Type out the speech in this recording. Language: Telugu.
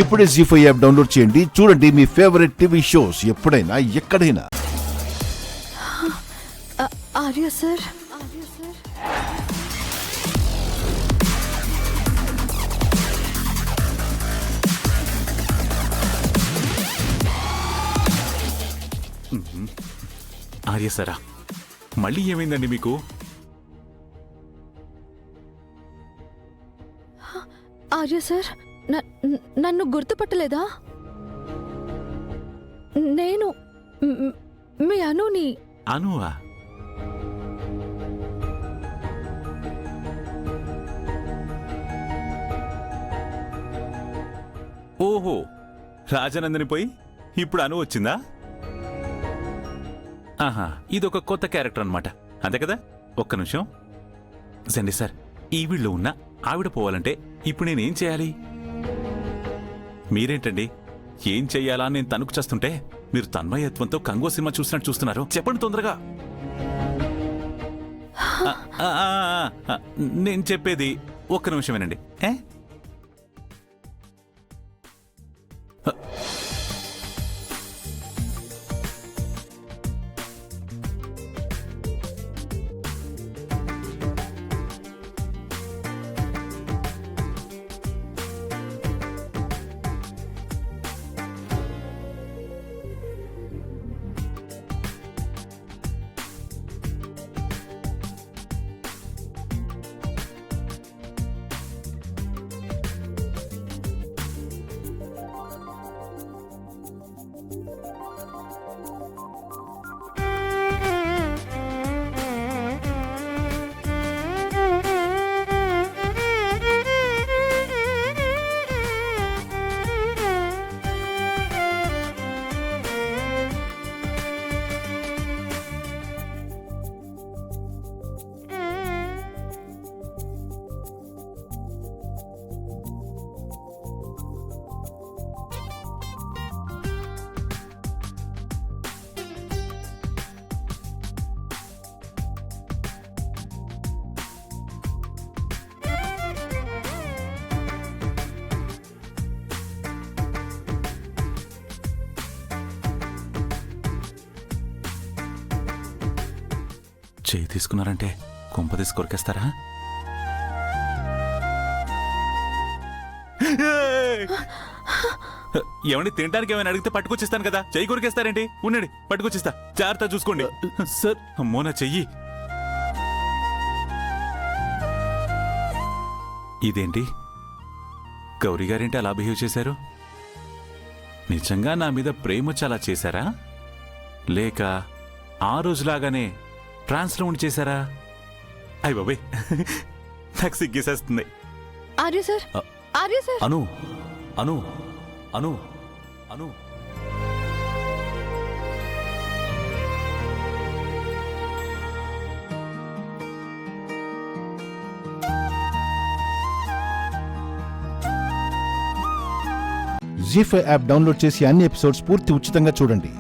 ఇప్పుడే జీ5 యాప్ డౌన్లోడ్ చేయండి. చూడండి మీ ఫేవరెట్ టీవీ షోస్ ఎప్పుడైనా ఎక్కడైనా. ఆర్య సార్, ఆర్య సారా, మళ్ళీ ఏమైందండి మీకు? ఆర్య సార్, నన్ను గుర్తుపట్టలేదా? నేను మీ అనుని. అనువా? ఓహో, రాజనందని పోయి ఇప్పుడు అను వచ్చిందా? ఆహా, ఇదొక కొత్త క్యారెక్టర్ అన్నమాట, అంతే కదా? ఒక్క నిమిషం. సండి సార్, ఈ వీళ్ళు ఉన్న ఆవిడ పోవాలంటే ఇప్పుడు నేనేం చేయాలి? మీరేంటండి ఏం చెయ్యాలా అని నేను తణుకు చేస్తుంటే మీరు తన్మయత్వంతో కంగో సినిమా చూసినట్టు చూస్తున్నారు. చెప్పండి తొందరగా. నేను చెప్పేది ఒక్క నిమిషం వినండి. చేయి తీసుకున్నారంటే కొంప తీసి కొరికేస్తారా? ఏమండి, తినడానికి ఏమైనా అడిగితే పట్టుకొచ్చిస్తాను కదా, చెయ్యి కొరికేస్తారేంటి? ఉండండి, పట్టుకొచ్చిస్తా, జాగ్రత్త చూసుకోండి. సార్, అమ్మో నా చెయ్యి. ఇదేంటి, గౌరీ గారేంటి అలా బిహేవ్ చేశారు? నిజంగా నా మీద ప్రేమ చాలా చేశారా, లేక ఆ రోజులాగానే ట్రాన్స్లో ఉండి చేశారా? అయ్య బాబాయ్, నాకు సిగ్గేసేస్తుంది. Arya sir, Arya sir. Anu Anu Anu Anu ZEE5 app download చేసి అన్ని ఎపిసోడ్స్ పూర్తి ఉచితంగా చూడండి.